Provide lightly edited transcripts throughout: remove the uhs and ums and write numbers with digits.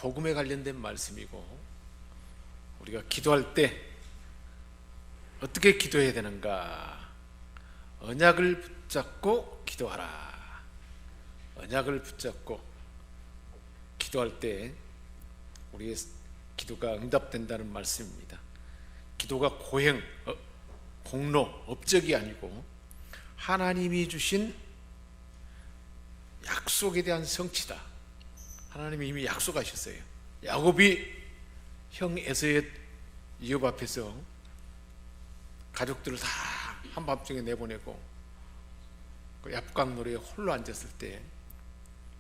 복음에 관련된 말씀이고, 우리가 기도할 때 어떻게 기도해야 되는가? 언약을 붙잡고 기도하라. 언약을 붙잡고 기도할 때 우리의 기도가 응답된다는 말씀입니다. 기도가 고행, 공로, 업적이 아니고 하나님이 주신 약속에 대한 성취다. 하나님이 이미 약속하셨어요. 야곱이 형 에서의 이업 앞에서 가족들을 다 한밤중에 내보내고 그 얍강노루에 홀로 앉았을 때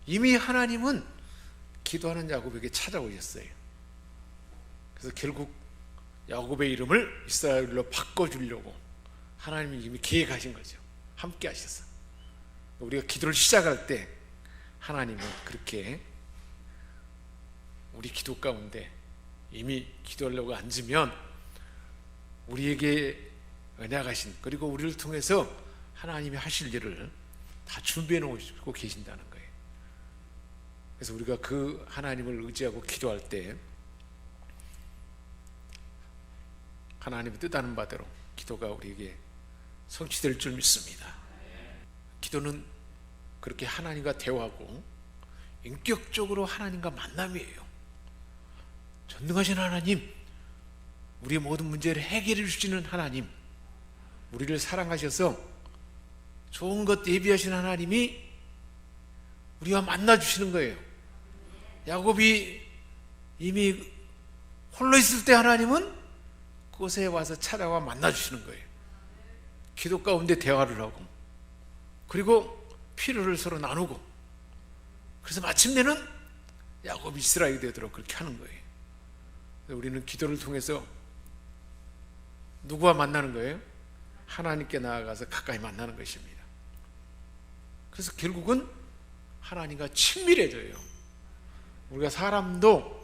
이미 하나님은 기도하는 야곱에게 찾아오셨어요. 그래서 결국 야곱의 이름을 이스라엘로 바꿔주려고 하나님이 이미 계획하신 거죠. 함께 하셨어. 우리가 기도를 시작할 때 하나님은 그렇게 우리 기도 가운데 이미 기도하려고 앉으면 우리에게 언약하신, 그리고 우리를 통해서 하나님이 하실 일을 다 준비해 놓으시고 계신다는 거예요. 그래서 우리가 그 하나님을 의지하고 기도할 때 하나님의 뜻하는 바대로 기도가 우리에게 성취될 줄 믿습니다. 기도는 그렇게 하나님과 대화하고 인격적으로 하나님과 만남이에요. 전능하신 하나님, 우리의 모든 문제를 해결해 주시는 하나님, 우리를 사랑하셔서 좋은 것 예비하신 하나님이 우리와 만나 주시는 거예요. 야곱이 이미 홀로 있을 때 하나님은 그곳에 와서 찾아와 만나 주시는 거예요. 기도 가운데 대화를 하고, 그리고 필요를 서로 나누고, 그래서 마침내는 야곱이 이스라엘이 되도록 그렇게 하는 거예요. 우리는 기도를 통해서 누구와 만나는 거예요? 하나님께 나아가서 가까이 만나는 것입니다. 그래서 결국은 하나님과 친밀해져요. 우리가 사람도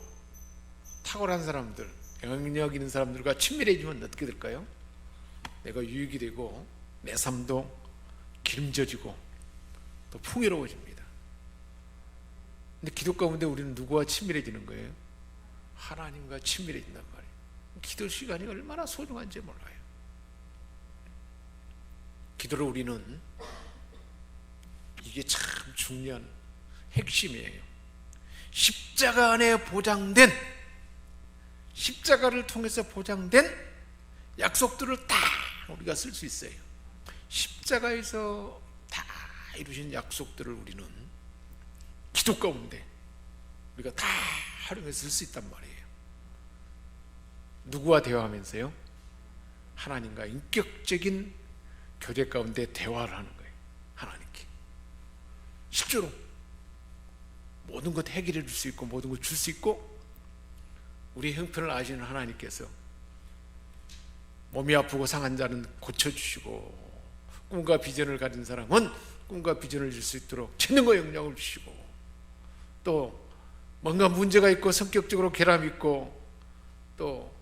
탁월한 사람들, 영향력 있는 사람들과 친밀해지면 어떻게 될까요? 내가 유익이 되고 내 삶도 기름져지고 또 풍요로워집니다. 근데 기도 가운데 우리는 누구와 친밀해지는 거예요? 하나님과 친밀해진단 말이에요. 기도 시간이 얼마나 소중한지 몰라요. 기도를 우리는, 이게 참 중요한 핵심이에요. 십자가 안에 보장된, 십자가를 통해서 보장된 약속들을 다 우리가 쓸 수 있어요. 십자가에서 다 이루신 약속들을 우리는 기도 가운데 우리가 다 활용해서 쓸 수 있단 말이에요. 누구와 대화하면서요? 하나님과 인격적인 교제 가운데 대화를 하는 거예요. 하나님께 실제로 모든 것 해결해 줄 수 있고 모든 것 줄 수 있고, 우리 형편을 아시는 하나님께서 몸이 아프고 상한 자는 고쳐주시고, 꿈과 비전을 가진 사람은 꿈과 비전을 줄 수 있도록 재능과 역량을 주시고, 또 뭔가 문제가 있고 성격적으로 결함이 있고 또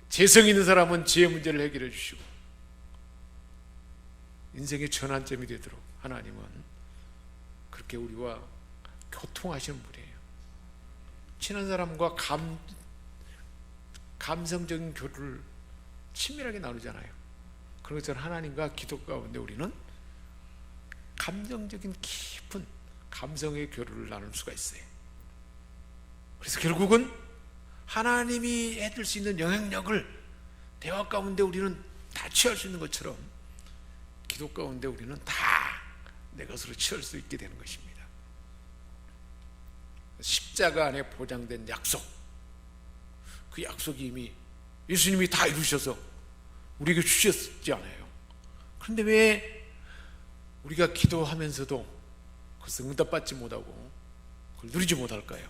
재성 있는 사람은 지혜 문제를 해결해 주시고, 인생의 전환점이 되도록 하나님은 그렇게 우리와 교통하시는 분이에요. 친한 사람과 감성적인 교류를 친밀하게 나누잖아요. 그런 것처럼 하나님과 기도 가운데 우리는 감정적인 깊은 감성의 교류를 나눌 수가 있어요. 그래서 결국은 하나님이 해줄 수 있는 영향력을 대화 가운데 우리는 다 취할 수 있는 것처럼 기도 가운데 우리는 다 내 것으로 취할 수 있게 되는 것입니다. 십자가 안에 보장된 약속, 그 약속이 이미 예수님이 다 이루셔서 우리에게 주셨지 않아요. 그런데 왜 우리가 기도하면서도 그것을 응답받지 못하고 그걸 누리지 못할까요?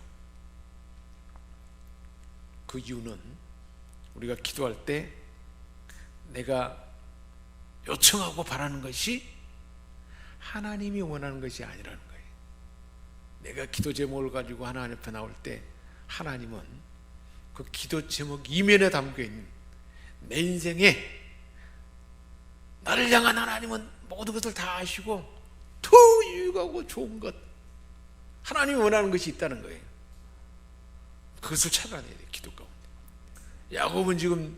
그 이유는 우리가 기도할 때 내가 요청하고 바라는 것이 하나님이 원하는 것이 아니라는 거예요. 내가 기도 제목을 가지고 하나님 앞에 나올 때 하나님은 그 기도 제목 이면에 담겨있는 내 인생에 나를 향한 하나님은 모든 것을 다 아시고 더 유익하고 좋은 것, 하나님이 원하는 것이 있다는 거예요. 그것을 찾아내야 돼. 기도 가운데. 야곱은 지금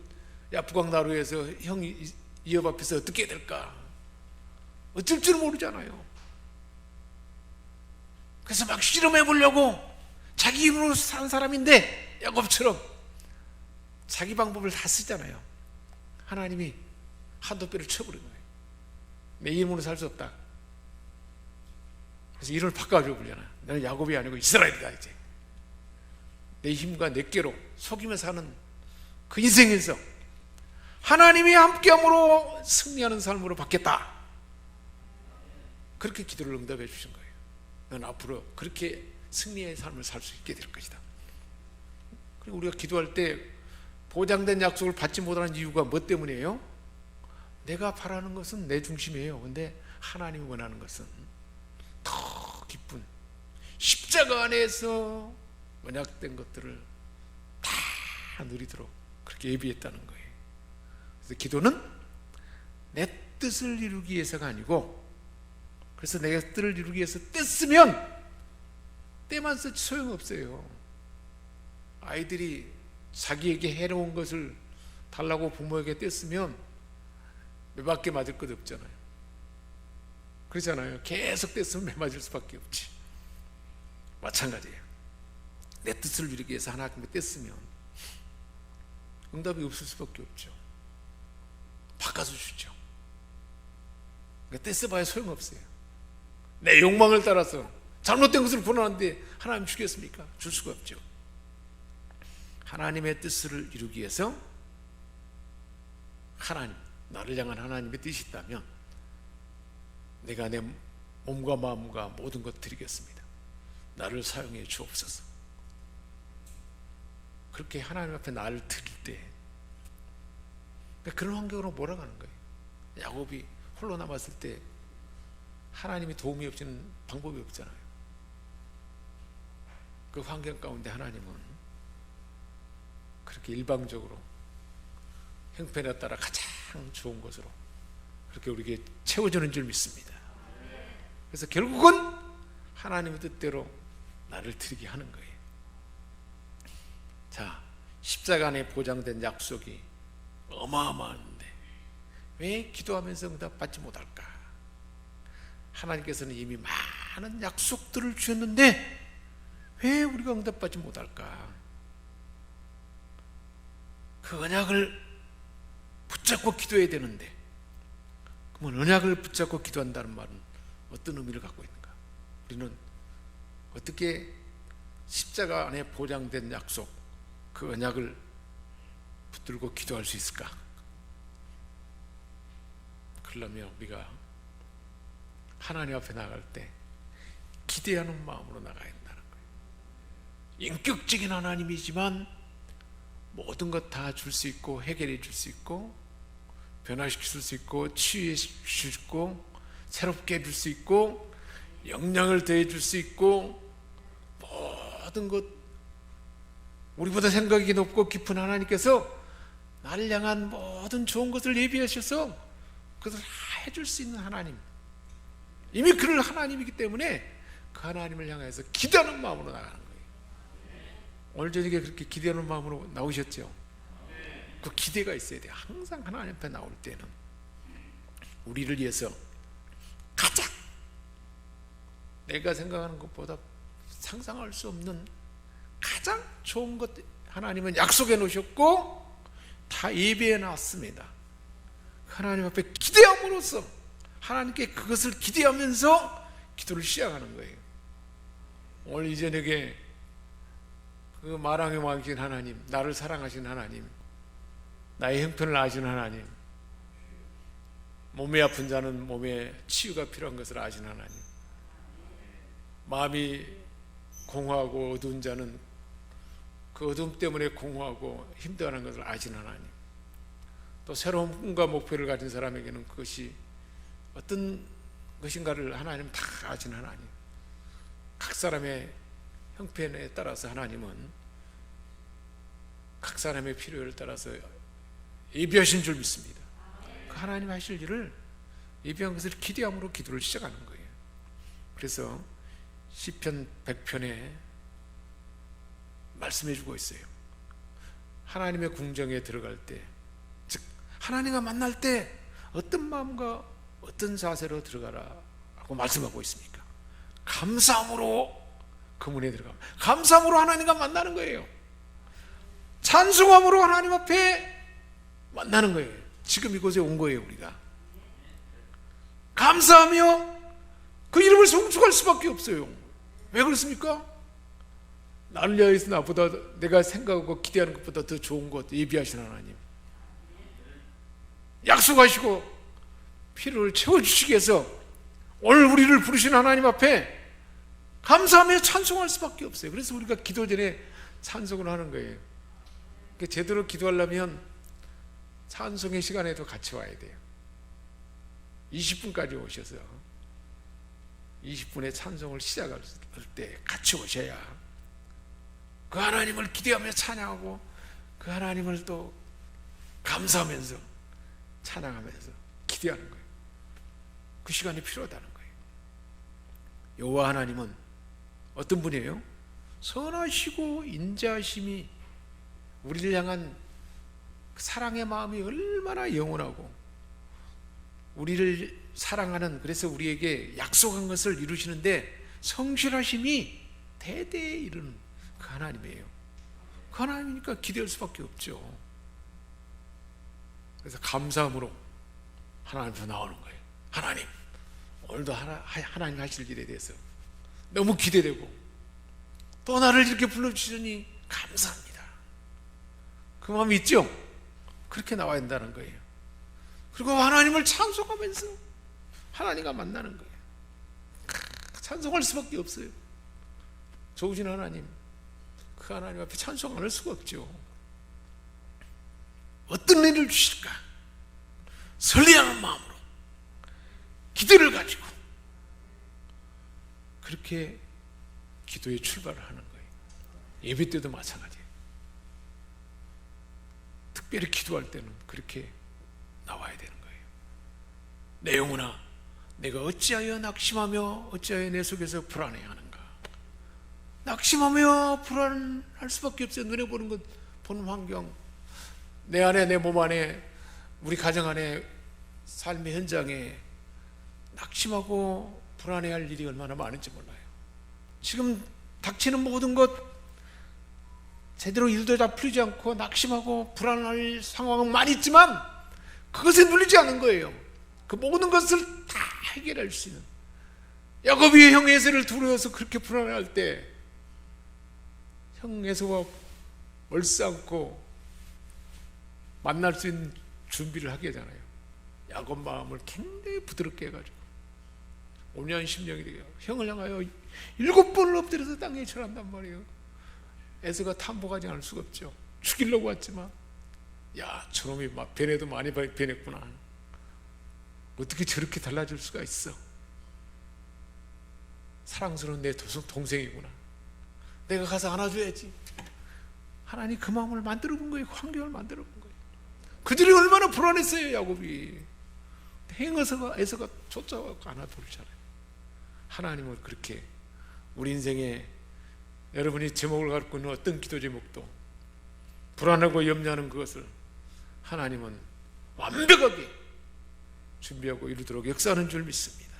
야부강나루에서 형 이업 앞에서 어떻게 해야 될까 어쩔 줄 모르잖아요. 그래서 막 실험해 보려고 자기 힘으로 산 사람인데 야곱처럼 자기 방법을 다 쓰잖아요. 하나님이 한도 뼈를 쳐버린 거예요. 내 이름으로 살 수 없다. 그래서 이름을 바꿔줘 보려나. 너는 야곱이 아니고 이스라엘이다. 이제 내 힘과 내 꾀로 속이며 사는 그 인생에서 하나님이 함께함으로 승리하는 삶으로 바뀌었다. 그렇게 기도를 응답해 주신 거예요. 넌 앞으로 그렇게 승리의 삶을 살 수 있게 될 것이다. 그리고 우리가 기도할 때 보장된 약속을 받지 못하는 이유가 뭐 때문이에요? 내가 바라는 것은 내 중심이에요. 근데 하나님이 원하는 것은 더 깊은 십자가 안에서 언약된 것들을 다 누리도록 그렇게 예비했다는 거예요. 그래서 기도는 내 뜻을 이루기 위해서가 아니고, 그래서 내 뜻을 이루기 위해서 떼쓰면 때만 쓰지 소용없어요. 아이들이 자기에게 해로운 것을 달라고 부모에게 떼쓰면 몇 바퀴 맞을 것 없잖아요. 그렇잖아요. 계속 떼쓰면 매 맞을 수밖에 없지. 마찬가지예요. 내 뜻을 이루기 위해서 하나님께 떼쓰면 응답이 없을 수밖에 없죠. 바꿔서 주죠. 그러니까 떼써봐야 소용없어요. 내 욕망을 따라서 잘못된 것을 권하는데 하나님 주겠습니까? 줄 수가 없죠. 하나님의 뜻을 이루기 위해서 하나님, 나를 향한 하나님의 뜻이 있다면 내가 내 몸과 마음과 모든 것 드리겠습니다. 나를 사용해 주옵소서. 그렇게 하나님 앞에 나를 드릴 때 그런 환경으로 몰아가는 거예요. 야곱이 홀로 남았을 때 하나님이 도움이 없이는 방법이 없잖아요. 그 환경 가운데 하나님은 그렇게 일방적으로 형편에 따라 가장 좋은 것으로 그렇게 우리에게 채워주는 줄 믿습니다. 그래서 결국은 하나님의 뜻대로 나를 드리게 하는 거예요. 자, 십자가 안에 보장된 약속이 어마어마한데 왜 기도하면서 응답받지 못할까? 하나님께서는 이미 많은 약속들을 주셨는데 왜 우리가 응답받지 못할까? 그 언약을 붙잡고 기도해야 되는데, 그러면 언약을 붙잡고 기도한다는 말은 어떤 의미를 갖고 있는가? 우리는 어떻게 십자가 안에 보장된 약속, 그 언약을 붙들고 기도할 수 있을까? 그러려면 우리가 하나님 앞에 나갈 때 기대하는 마음으로 나가야 한다는 거예요. 인격적인 하나님이지만 모든 것 다 줄 수 있고 해결해 줄 수 있고 변화시킬 수 있고 치유해 줄 수 있고 새롭게 해줄 수 있고 영향을 더해 줄 수 있고 모든 것, 우리보다 생각이 높고 깊은 하나님께서 나를 향한 모든 좋은 것을 예비하셔서 그것을 다 해줄 수 있는 하나님, 이미 그럴 하나님이기 때문에 그 하나님을 향해서 기대하는 마음으로 나가는 거예요. 오늘 저녁에 그렇게 기대하는 마음으로 나오셨죠? 그 기대가 있어야 돼요. 항상 하나님 앞에 나올 때는 우리를 위해서 가장 내가 생각하는 것보다 상상할 수 없는 가장 좋은 것 하나님은 약속해 놓으셨고 다 예비해 놨습니다. 하나님 앞에 기대함으로써 하나님께 그것을 기대하면서 기도를 시작하는 거예요. 오늘 이 저녁에 그 마랑의 왕이신 하나님, 나를 사랑하신 하나님, 나의 형편을 아시는 하나님, 몸이 아픈 자는 몸에 치유가 필요한 것을 아시는 하나님, 마음이 공허하고 어두운 자는 그 어둠 때문에 공허하고 힘들어하는 것을 아시는 하나님, 또 새로운 꿈과 목표를 가진 사람에게는 그것이 어떤 것인가를 하나님 다 아시는 하나님, 각 사람의 형편에 따라서 하나님은 각 사람의 필요를 따라서 예비하신 줄 믿습니다. 그 하나님 하실 일을 예비한 것을 기대함으로 기도를 시작하는 거예요. 그래서 시편 100편에 말씀해 주고 있어요. 하나님의 궁정에 들어갈 때, 즉 하나님과 만날 때 어떤 마음과 어떤 자세로 들어가라고 말씀하고 있습니까? 감사함으로 그 문에 들어가면, 감사함으로 하나님과 만나는 거예요. 찬송함으로 하나님 앞에 만나는 거예요. 지금 이곳에 온 거예요. 우리가 감사하며 그 이름을 송축할 수밖에 없어요. 왜 그렇습니까? 나를 위하여서 나보다, 내가 생각하고 기대하는 것보다 더 좋은 것 예비하신 하나님, 약속하시고 필요를 채워주시기 위해서 오늘 우리를 부르신 하나님 앞에 감사하며 찬송할 수밖에 없어요. 그래서 우리가 기도 전에 찬송을 하는 거예요. 제대로 기도하려면 찬송의 시간에도 같이 와야 돼요. 20분까지 오셔서 20분에 찬송을 시작할 때 같이 오셔야 그 하나님을 기대하며 찬양하고 그 하나님을 또 감사하면서 찬양하면서 기대하는 거예요. 그 시간이 필요하다는 거예요. 여호와 하나님은 어떤 분이에요? 선하시고 인자하심이, 우리를 향한 사랑의 마음이 얼마나 영원하고 우리를 사랑하는, 그래서 우리에게 약속한 것을 이루시는데 성실하심이 대대에 이르는 그 하나님이에요. 그 하나님이니까 기대할 수밖에 없죠. 그래서 감사함으로 하나님 앞에 나오는 거예요. 하나님, 오늘도 하나님 하실 일에 대해서 너무 기대되고 또 나를 이렇게 불러주시니 감사합니다. 그 마음이 있죠? 그렇게 나와야 된다는 거예요. 그리고 하나님을 찬송하면서 하나님과 만나는 거예요. 찬송할 수밖에 없어요. 좋으신 하나님, 그 하나님 앞에 찬송 안 할 수가 없죠. 어떤 일을 주실까? 설레하는 마음으로 기대를 가지고 그렇게 기도에 출발을 하는 거예요. 예배 때도 마찬가지예요. 특별히 기도할 때는 그렇게 나와야 되는 거예요. 내 영혼아, 내가 어찌하여 낙심하며 어찌하여 내 속에서 불안해하는가? 낙심하며 불안할 수밖에 없어요. 눈에 보는 것, 보는 환경, 내 안에, 내 몸 안에, 우리 가정 안에, 삶의 현장에 낙심하고 불안해할 일이 얼마나 많은지 몰라요. 지금 닥치는 모든 것, 제대로 일도 다 풀리지 않고 낙심하고 불안할 상황은 많이 있지만 그것에 눌리지 않은 거예요. 그 모든 것을 다 해결할 수 있는, 야곱이 형 에서를 두려워서 그렇게 불안해할 때 형 에서와 얼싸안고 만날 수 있는 준비를 하게 하잖아요. 야곱 마음을 굉장히 부드럽게 해가지고 5년 10년이 되게 형을 향하여 7번을 엎드려서 땅에 절한단 말이에요. 에서가 탐복하지 않을 수가 없죠. 죽이려고 왔지만, 야, 저놈이 막 변해도 많이 변했구나. 어떻게 저렇게 달라질 수가 있어? 사랑스러운 내 동생이구나. 내가 가서 안아줘야지. 하나님 그 마음을 만들어 본 거예요. 환경을 만들어 본 거예요. 그들이 얼마나 불안했어요. 야곱이 에서가 쫓아와서 안아버리잖아요. 하나님을 그렇게, 우리 인생에 여러분이 제목을 갖고 있는 어떤 기도 제목도 불안하고 염려하는 그것을 하나님은 완벽하게 준비하고 이루도록 역사하는 줄 믿습니다.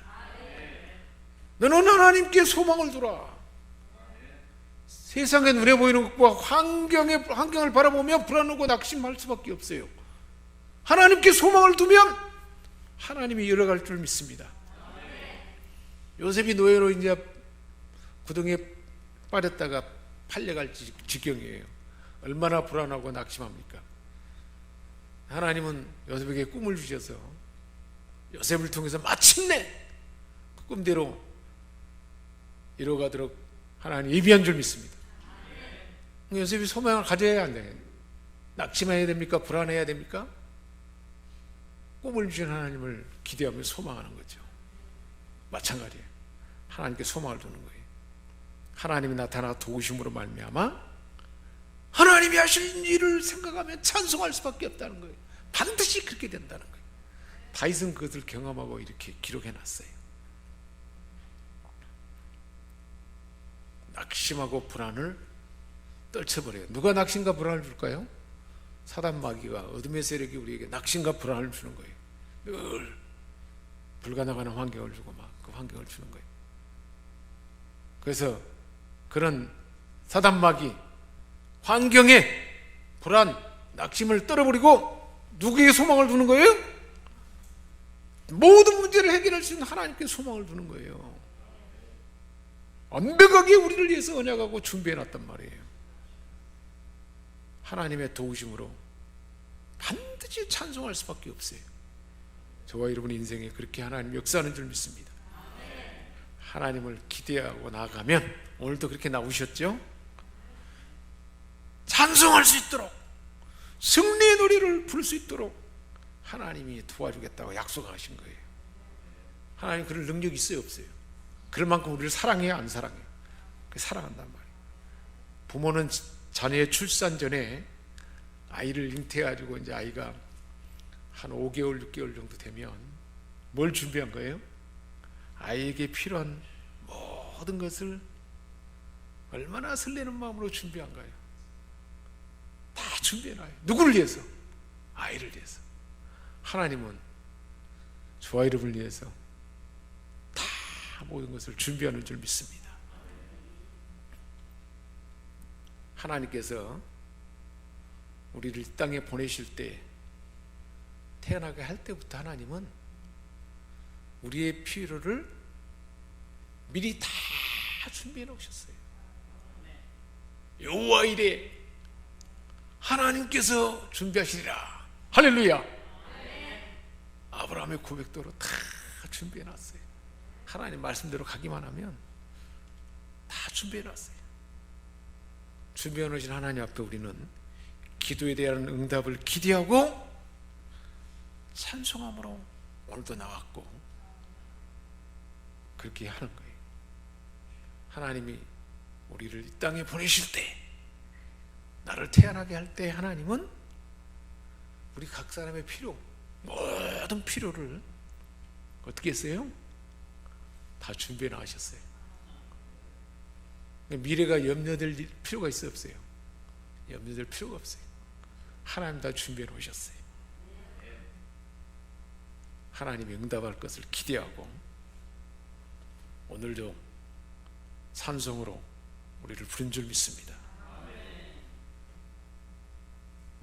너는 하나님께 소망을 두라. 세상에 눈에 보이는 것과 환경을 바라보며 불안하고 낙심할 수밖에 없어요. 하나님께 소망을 두면 하나님이 열어갈 줄 믿습니다. 요셉이 노예로 이제 구덩이에 빠졌다가 팔려갈 지경이에요. 얼마나 불안하고 낙심합니까? 하나님은 요셉에게 꿈을 주셔서 요셉을 통해서 마침내 그 꿈대로 이뤄가도록 하나님 예비한 줄 믿습니다. 요셉이 소망을 가져야 안 돼요. 낙심해야 됩니까? 불안해야 됩니까? 꿈을 주신 하나님을 기대하며 소망하는 거죠. 마찬가지예요. 하나님께 소망을 두는 거예요. 하나님이 나타나 도우심으로 말미암아 하나님이 하신 일을 생각하면 찬송할 수밖에 없다는 거예요. 반드시 그렇게 된다는 거예요. 다윗은 그것을 경험하고 이렇게 기록해놨어요. 낙심하고 불안을 떨쳐버려요. 누가 낙심과 불안을 줄까요? 사단 마귀가, 어둠의 세력이 우리에게 낙심과 불안을 주는 거예요. 늘 불가능한 환경을 주고 막 그 환경을 주는 거예요. 그래서 그런 사단 마귀, 환경에 불안, 낙심을 떨어버리고 누구에게 소망을 두는 거예요? 모든 문제를 해결할 수 있는 하나님께 소망을 두는 거예요. 완벽하게 우리를 위해서 언약하고 준비해놨단 말이에요. 하나님의 도우심으로 반드시 찬송할 수밖에 없어요. 저와 여러분의 인생에 그렇게 하나님 역사하는 줄 믿습니다. 하나님을 기대하고 나아가면, 오늘도 그렇게 나오셨죠? 찬송할 수 있도록, 승리의 노래를 부를 수 있도록 하나님이 도와주겠다고 약속하신 거예요. 하나님 그럴 능력이 있어요, 없어요? 그럴 만큼 우리를 사랑해요, 안 사랑해요? 사랑한단 말이에요. 부모는 자녀의 출산 전에 아이를 잉태해가지고 이제 아이가 한 5개월, 6개월 정도 되면 뭘 준비한 거예요? 아이에게 필요한 모든 것을 얼마나 설레는 마음으로 준비한 거예요. 다 준비해놔요. 누구를 위해서? 아이를 위해서. 하나님은 저와 여러분을 위해서 다 모든 것을 준비하는 줄 믿습니다. 하나님께서 우리를 이 땅에 보내실 때, 태어나게 할 때부터 하나님은 우리의 필요를 미리 다 준비해 놓으셨어요. 여호와 이래 하나님께서 준비하시리라. 할렐루야. 아브라함의 고백대로 다 준비해 놨어요. 하나님 말씀대로 가기만 하면 다 준비해 놨어요. 준비해 놓으신 하나님 앞에 우리는 기도에 대한 응답을 기대하고 찬송함으로 오늘도 나왔고, 그렇게 하는 거예요. 하나님이 우리를 이 땅에 보내실 때, 나를 태어나게 할 때 하나님은 우리 각 사람의 필요, 모든 필요를 어떻게 했어요? 다 준비해 나가셨어요. 미래가 염려될 필요가 있어요, 없어요? 염려될 필요가 없어요. 하나님 다 준비해 놓으셨어요. 하나님이 응답할 것을 기대하고 오늘도 찬송으로 우리를 부른 줄 믿습니다.